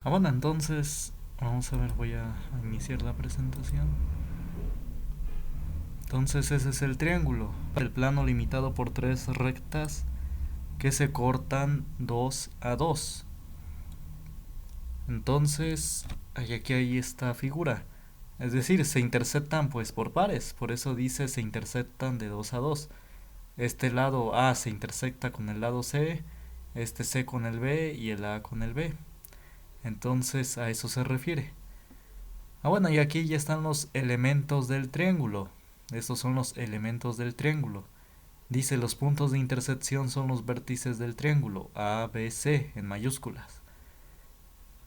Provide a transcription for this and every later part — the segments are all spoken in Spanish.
Bueno, entonces vamos a ver, voy a iniciar la presentación. Entonces ese es el triángulo, el plano limitado por tres rectas que se cortan 2 a 2. Entonces, aquí hay esta figura. Es decir, se interceptan pues por pares, por eso dice se interceptan de 2 a 2. Este lado A se intersecta con el lado C, este C con el B y el A con el B. Entonces a eso se refiere. Bueno, y aquí ya están los elementos del triángulo. Estos son los elementos del triángulo. Dice los puntos de intersección son los vértices del triángulo, A, B, C, en mayúsculas.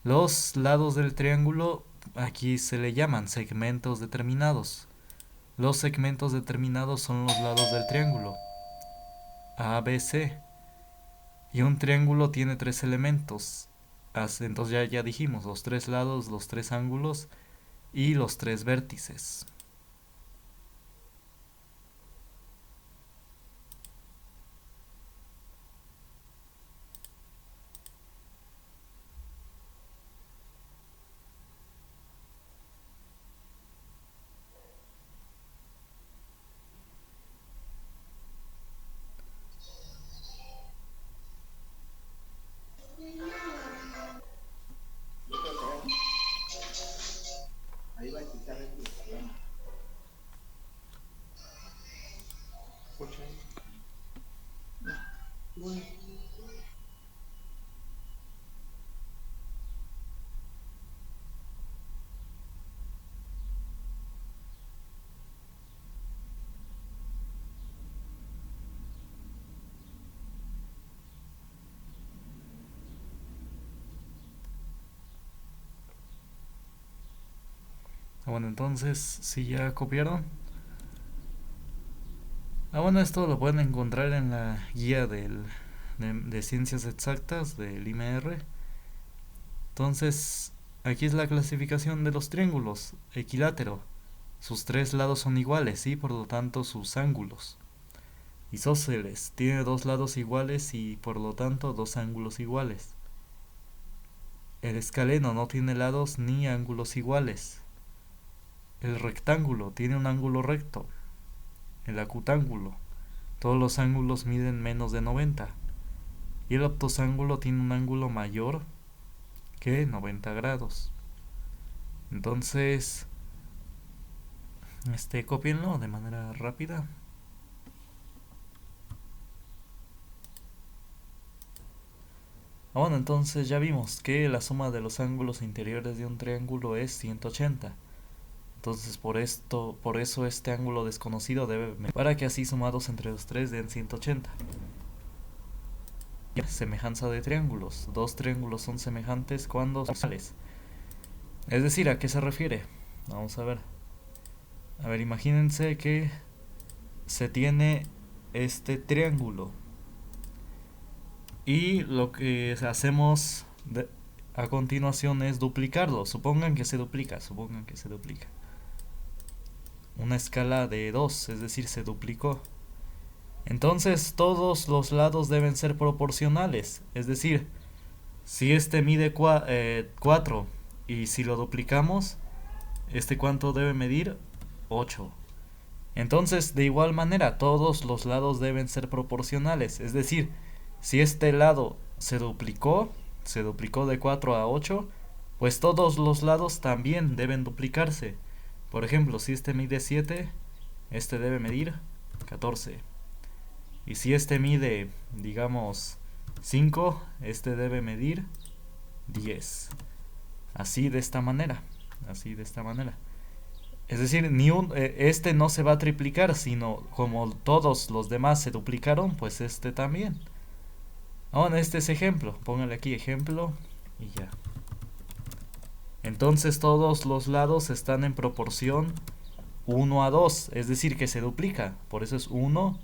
Los lados del triángulo aquí se le llaman segmentos determinados. Los segmentos determinados son los lados del triángulo, A, B, C. Y un triángulo tiene tres elementos. Entonces ya dijimos, los tres lados, los tres ángulos y los tres vértices. Bueno, entonces, si ya copiaron. Bueno, esto lo pueden encontrar en la guía de ciencias exactas del IMR. Entonces, aquí es la clasificación de los triángulos. Equilátero. Sus tres lados son iguales y por lo tanto sus ángulos. Isósceles. Tiene dos lados iguales y por lo tanto dos ángulos iguales. El escaleno no tiene lados ni ángulos iguales. El rectángulo tiene un ángulo recto. El acutángulo. Todos los ángulos miden menos de 90. Y el octosángulo tiene un ángulo mayor que 90 grados. Entonces, copienlo de manera rápida. Bueno, entonces ya vimos que la suma de los ángulos interiores de un triángulo es 180. Entonces por eso este ángulo desconocido debe para que así sumados entre los tres den 180. Semejanza de triángulos. Dos triángulos son semejantes cuando son iguales. Es decir, ¿a qué se refiere? Vamos a ver. A ver, imagínense que se tiene este triángulo y lo que hacemos a continuación es duplicarlo. Supongan que se duplica. Una escala de 2, es decir, se duplicó. Entonces todos los lados deben ser proporcionales. Es decir, si este mide 4 y si lo duplicamos, ¿cuánto debe medir? 8. Entonces, de igual manera, todos los lados deben ser proporcionales. Es decir, si este lado se duplicó de 4 a 8, pues todos los lados también deben duplicarse. Por ejemplo, si este mide 7, este debe medir 14. Y si este mide, digamos, 5, este debe medir 10. Así de esta manera. Así de esta manera. Es decir, este no se va a triplicar, sino como todos los demás se duplicaron, pues este también. Ahora, este es ejemplo. Póngale aquí ejemplo y ya. Entonces todos los lados están en proporción 1 a 2, es decir, que se duplica. Por eso es 1,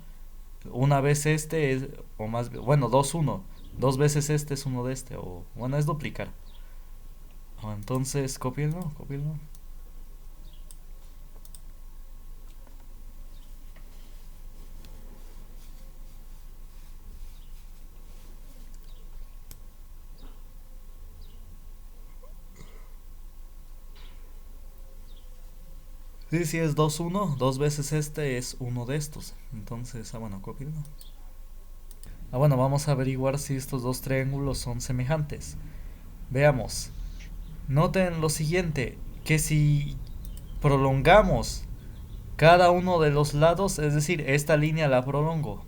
una vez o más, bueno, 2, 1. Dos veces este es uno de este, o bueno, es duplicar. Entonces, copienlo. Sí, sí, es 2 1 dos veces este es uno de estos. Entonces, bueno, copio. Bueno, vamos a averiguar si estos dos triángulos son semejantes. Veamos. Noten lo siguiente, que si prolongamos cada uno de los lados, es decir, esta línea la prolongo.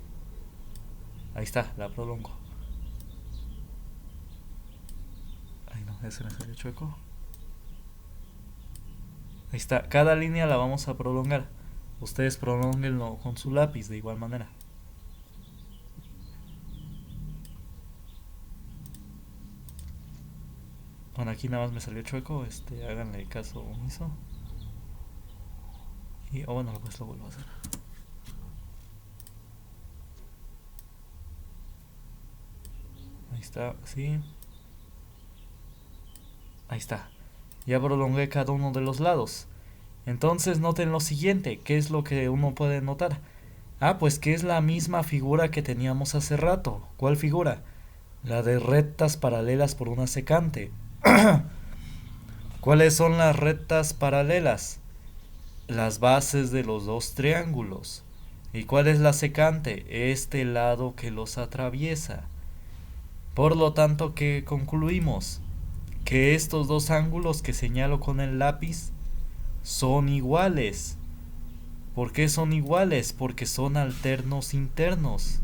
Ahí está, la prolongo. Ay no, ese me salió chueco. Ahí está, cada línea la vamos a prolongar. Ustedes prolonguenlo con su lápiz de igual manera. Bueno, aquí nada más me salió chueco, háganle caso omiso. Y, bueno, pues lo vuelvo a hacer. Ahí está, sí. Ahí está. Ya prolongué cada uno de los lados. Entonces noten lo siguiente, ¿qué es lo que uno puede notar? Pues que es la misma figura que teníamos hace rato. ¿Cuál figura? La de rectas paralelas por una secante. ¿Cuáles son las rectas paralelas? Las bases de los dos triángulos. ¿Y cuál es la secante? Este lado que los atraviesa. Por lo tanto, ¿qué concluimos? Que estos dos ángulos que señalo con el lápiz son iguales. ¿Por qué son iguales? Porque son alternos internos.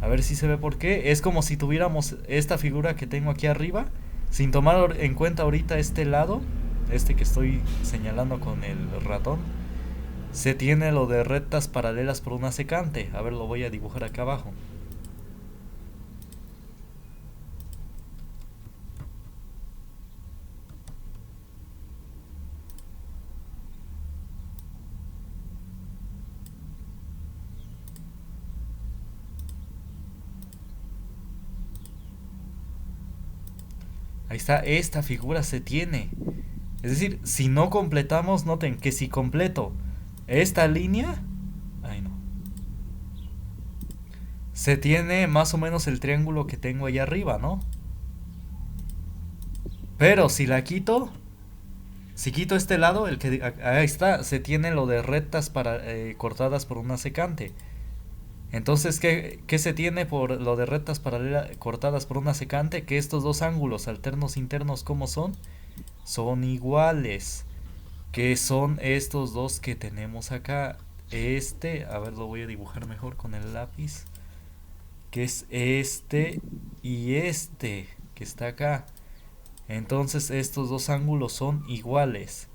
A ver si se ve por qué. Es como si tuviéramos esta figura que tengo aquí arriba, sin tomar en cuenta ahorita este lado, este que estoy señalando con el ratón. Se tiene lo de rectas paralelas por una secante. A ver, lo voy a dibujar acá abajo. Ahí está, esta figura se tiene. Es decir, si no completamos, noten que si completo esta línea, ay no, se tiene más o menos el triángulo que tengo allá arriba, ¿no? Pero si la quito, si quito este lado, el que ahí está, se tiene lo de rectas cortadas por una secante. Entonces, ¿qué se tiene por lo de rectas paralelas cortadas por una secante? Que estos dos ángulos alternos internos, ¿cómo son? Son iguales. Que son estos dos que tenemos acá. A ver, lo voy a dibujar mejor con el lápiz. Que es este y este que está acá. Entonces estos dos ángulos son iguales.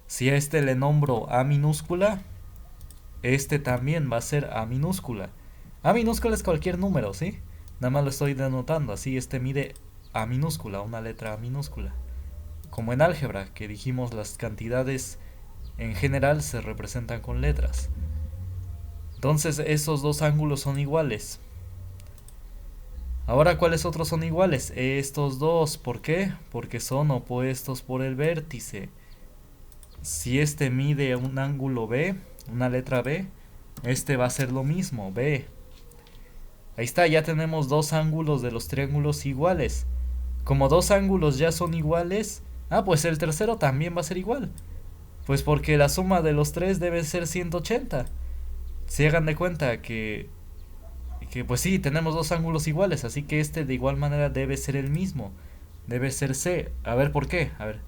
Si a este le nombro A minúscula, este también va a ser A minúscula. A minúscula es cualquier número, ¿sí? Nada más lo estoy denotando. Así este mide A minúscula, una letra A minúscula. Como en álgebra, que dijimos las cantidades en general se representan con letras. Entonces esos dos ángulos son iguales. Ahora, ¿cuáles otros son iguales? Estos dos. ¿Por qué? Porque son opuestos por el vértice. Si este mide un ángulo B, una letra B, este va a ser lo mismo, B. Ahí está, ya tenemos dos ángulos de los triángulos iguales. Como dos ángulos ya son iguales, pues el tercero también va a ser igual. Pues porque la suma de los tres debe ser 180. Si hagan de cuenta que pues sí, tenemos dos ángulos iguales, así que este de igual manera debe ser el mismo. Debe ser C. A ver por qué. A ver.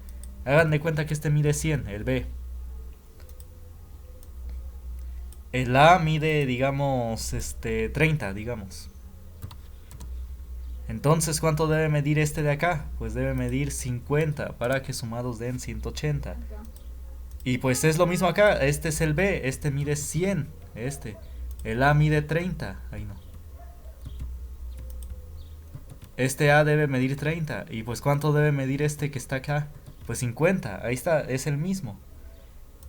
Hagan de cuenta que este mide 100, el B. El A mide, digamos, 30, digamos. Entonces, ¿cuánto debe medir este de acá? Pues debe medir 50 para que sumados den 180. Y pues es lo mismo acá. Este es el B, este mide 100. El A mide 30. Ahí no. Este A debe medir 30. Y pues ¿cuánto debe medir este que está acá? Pues 50. Ahí está, es el mismo.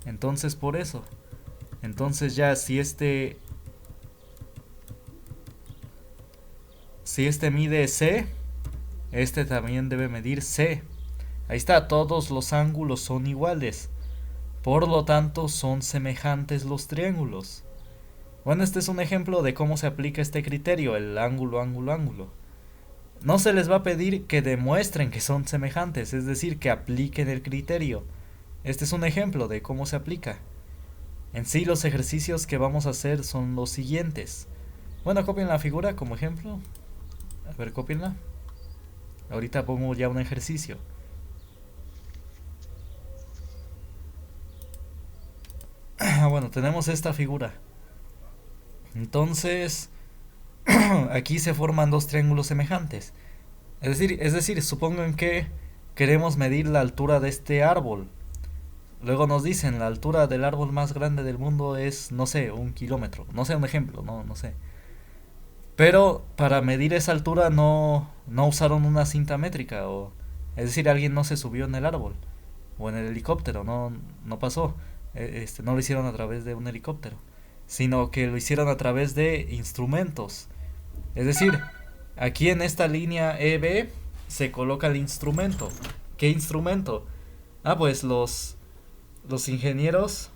Entonces por eso. Entonces ya si este mide C, este también debe medir C. Ahí está, todos los ángulos son iguales. Por lo tanto, son semejantes los triángulos. Bueno, este es un ejemplo de cómo se aplica este criterio, el ángulo, ángulo, ángulo. No se les va a pedir que demuestren que son semejantes, es decir, que apliquen el criterio. Este es un ejemplo de cómo se aplica. En sí, los ejercicios que vamos a hacer son los siguientes. Bueno, copien la figura como ejemplo. A ver, copienla. Ahorita pongo ya un ejercicio. Bueno, tenemos esta figura. Entonces, aquí se forman dos triángulos semejantes. Es decir, supongan que queremos medir la altura de este árbol. Luego nos dicen la altura del árbol más grande del mundo es, no sé, 1 kilómetro. No sé, un ejemplo, no sé. Pero para medir esa altura no usaron una cinta métrica. Es decir, alguien no se subió en el árbol o en el helicóptero, no pasó. No lo hicieron a través de un helicóptero, sino que lo hicieron a través de instrumentos. Es decir, aquí en esta línea EB se coloca el instrumento. ¿Qué instrumento? Ah, pues los ingenieros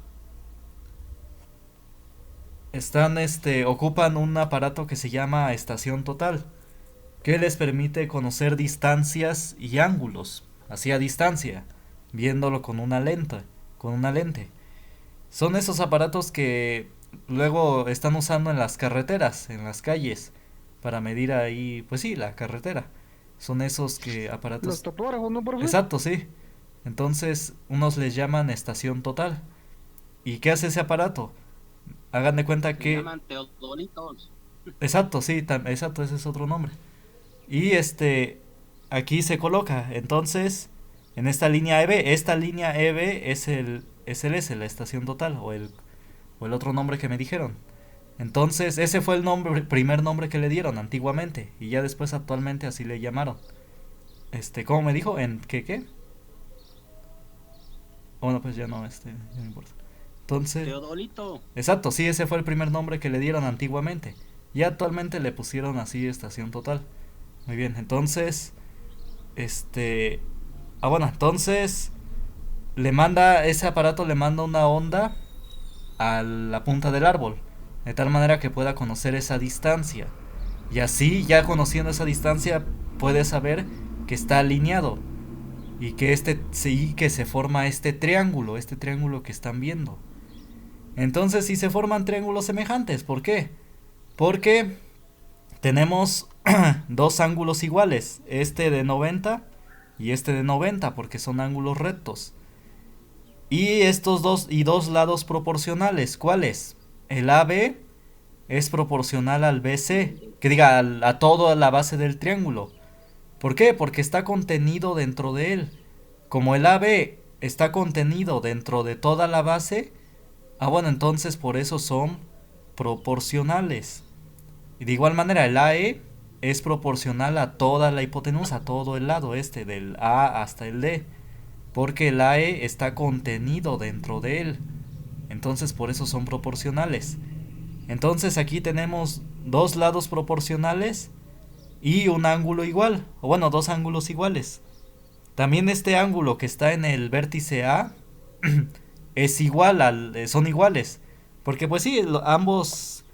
ocupan un aparato que se llama estación total, que les permite conocer distancias y ángulos, así a distancia, viéndolo con una lente. Son esos aparatos que luego están usando en las carreteras, en las calles, para medir ahí, pues sí, la carretera. Son esos Los aparatos. topógrafos, ¿no, profe? Exacto, sí. Entonces, unos les llaman estación total. ¿Y qué hace ese aparato? Hagan de cuenta Se que. llaman teodolitos. Exacto, sí, exacto, ese es otro nombre. Y aquí se coloca. Entonces, en esta línea EB es el S, la estación total, o el otro nombre que me dijeron. Entonces, ese fue el primer nombre que le dieron antiguamente, y ya después actualmente así le llamaron. ¿Cómo me dijo? ¿En qué? Bueno, pues ya no, ya no importa. Entonces, Teodolito. exacto, sí, ese fue el primer nombre que le dieron antiguamente. Y actualmente le pusieron así estación total. Muy bien, entonces, este, bueno, entonces ese aparato le manda una onda a la punta del árbol, de tal manera que pueda conocer esa distancia. Y así, ya conociendo esa distancia, puede saber que está alineado y que sí, que se forma este triángulo que están viendo. Entonces, si se forman triángulos semejantes, ¿por qué? Porque tenemos dos ángulos iguales, este de 90 y este de 90, porque son ángulos rectos. Y estos dos lados proporcionales, ¿cuáles? El AB es proporcional al BC, que diga a toda la base del triángulo. ¿Por qué? Porque está contenido dentro de él. Como el AB está contenido dentro de toda la base, bueno, entonces por eso son proporcionales. Y de igual manera el AE es proporcional a toda la hipotenusa, a todo el lado del A hasta el D, porque el AE está contenido dentro de él. Entonces por eso son proporcionales. Entonces aquí tenemos dos lados proporcionales y un ángulo igual, o bueno, dos ángulos iguales. También este ángulo que está en el vértice A son iguales, porque pues sí, ambos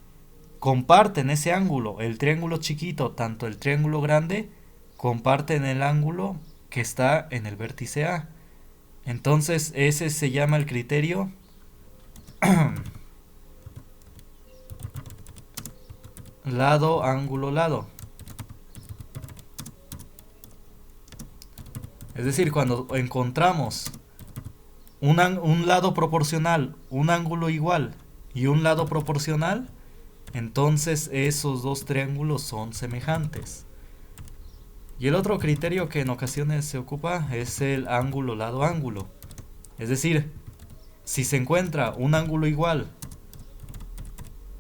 comparten ese ángulo. El triángulo chiquito, tanto el triángulo grande, comparten el ángulo que está en el vértice A. Entonces ese se llama el criterio lado, ángulo, lado. Es decir, cuando encontramos un lado proporcional, un ángulo igual y un lado proporcional, entonces esos dos triángulos son semejantes. Y el otro criterio que en ocasiones se ocupa es el ángulo lado ángulo. Es decir, si se encuentra un ángulo igual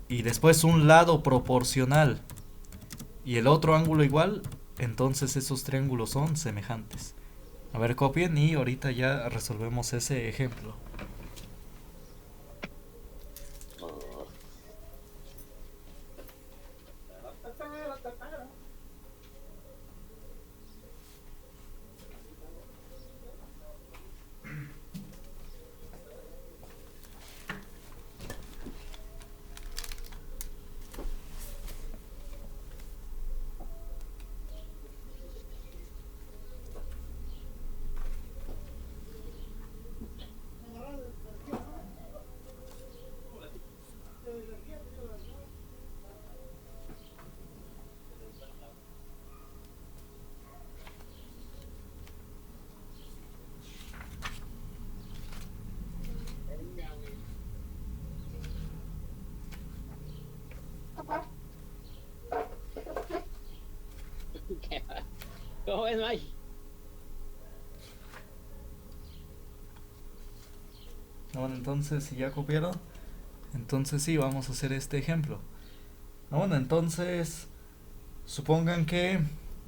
y después un lado proporcional y el otro ángulo igual, entonces esos triángulos son semejantes. A ver, copien y ahorita ya resolvemos ese ejemplo. No, es más. Bueno, entonces si ya copiaron, entonces sí, vamos a hacer este ejemplo. Bueno, entonces supongan que,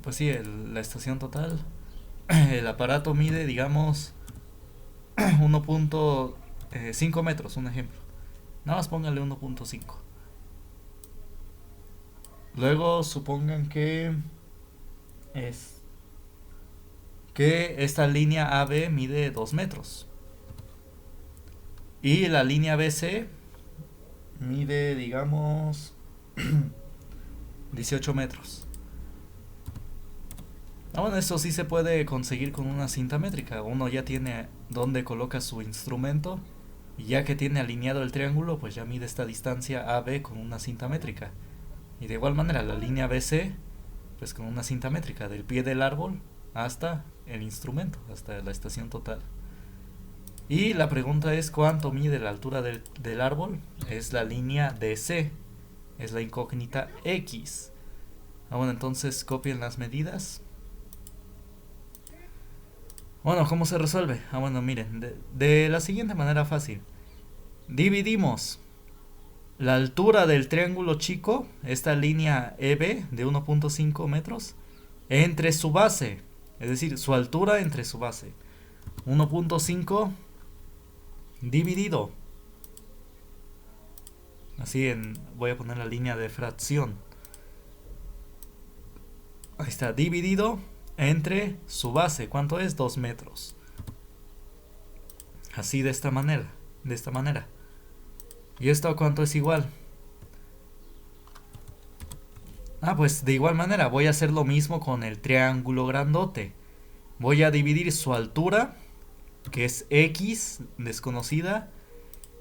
pues sí, la estación total, el aparato mide, digamos, 1.5 metros, un ejemplo. Nada más pónganle 1.5. Luego supongan es, que esta línea AB mide 2 metros. Y la línea BC mide, digamos, 18 metros. Bueno, esto sí se puede conseguir con una cinta métrica. Uno ya tiene dónde coloca su instrumento y ya que tiene alineado el triángulo, pues ya mide esta distancia AB con una cinta métrica. Y de igual manera la línea BC, pues con una cinta métrica del pie del árbol hasta el instrumento, hasta la estación total. Y la pregunta es cuánto mide la altura del árbol. Es la línea DC, es la incógnita X. Bueno, entonces copien las medidas. Bueno, ¿cómo se resuelve? Bueno, miren, de la siguiente manera fácil. Dividimos la altura del triángulo chico, esta línea EB de 1.5 metros, entre su base, es decir, su altura entre su base. 1.5 dividido. Voy a poner la línea de fracción. Ahí está, dividido entre su base. ¿Cuánto es? 2 metros. Así de esta manera. De esta manera. ¿Y esto a cuánto es igual? Pues de igual manera voy a hacer lo mismo con el triángulo grandote. Voy a dividir su altura, que es X, desconocida,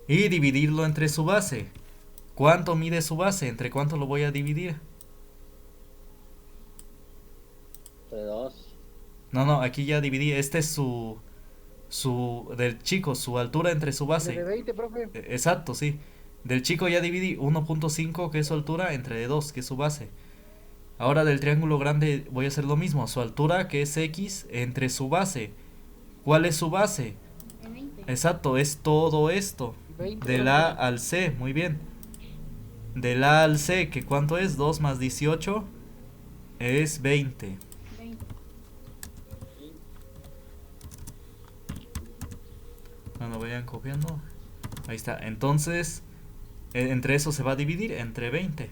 y dividirlo entre su base. ¿Cuánto mide su base? ¿Entre cuánto lo voy a dividir? Entre dos. No, aquí ya dividí. Este es del chico, su altura entre su Entre base. 20, profe. Exacto, sí. Del chico ya dividí 1.5, que es su altura, entre 2, que es su base. Ahora del triángulo grande voy a hacer lo mismo. Su altura, que es X, entre su base. ¿Cuál es su base? 20. Exacto, es todo esto. 20, Del profe. A al C, muy bien. Del A al C, que ¿cuánto es? 2 más 18 es 20. 20. Bueno, vayan copiando. Ahí está. Entonces, entre eso se va a dividir entre 20.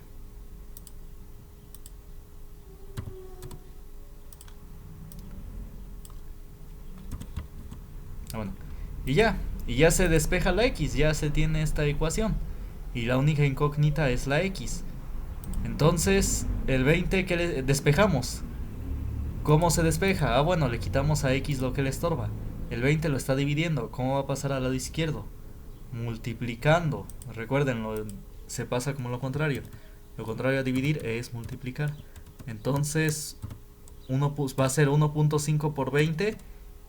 Bueno, y ya se despeja la X, ya se tiene esta ecuación. Y la única incógnita es la X. Entonces, el 20 que le despejamos. ¿Cómo se despeja? Bueno, le quitamos a X lo que le estorba. El 20 lo está dividiendo. ¿Cómo va a pasar al lado izquierdo? Multiplicando. Recuérdenlo, se pasa como lo contrario. Lo contrario a dividir es multiplicar. Entonces, va a ser 1.5 por 20.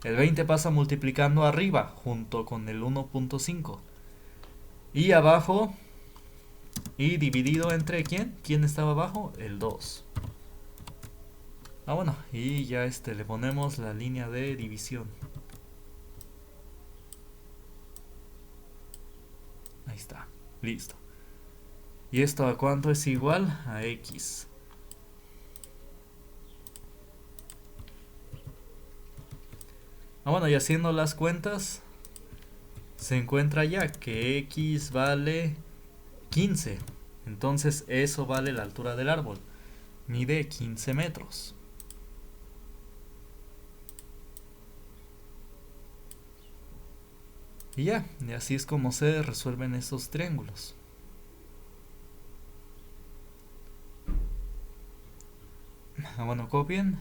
El 20 pasa multiplicando arriba junto con el 1.5. Y abajo, y dividido entre ¿quién? ¿Quién estaba abajo? El 2. Bueno, y ya le ponemos la línea de división. Ahí está, listo. ¿Y esto a cuánto es igual? A X. Bueno, y haciendo las cuentas, se encuentra ya que X vale 15. Entonces eso vale la altura del árbol. Mide 15 metros. Y así es como se resuelven estos triángulos. Bueno, copien.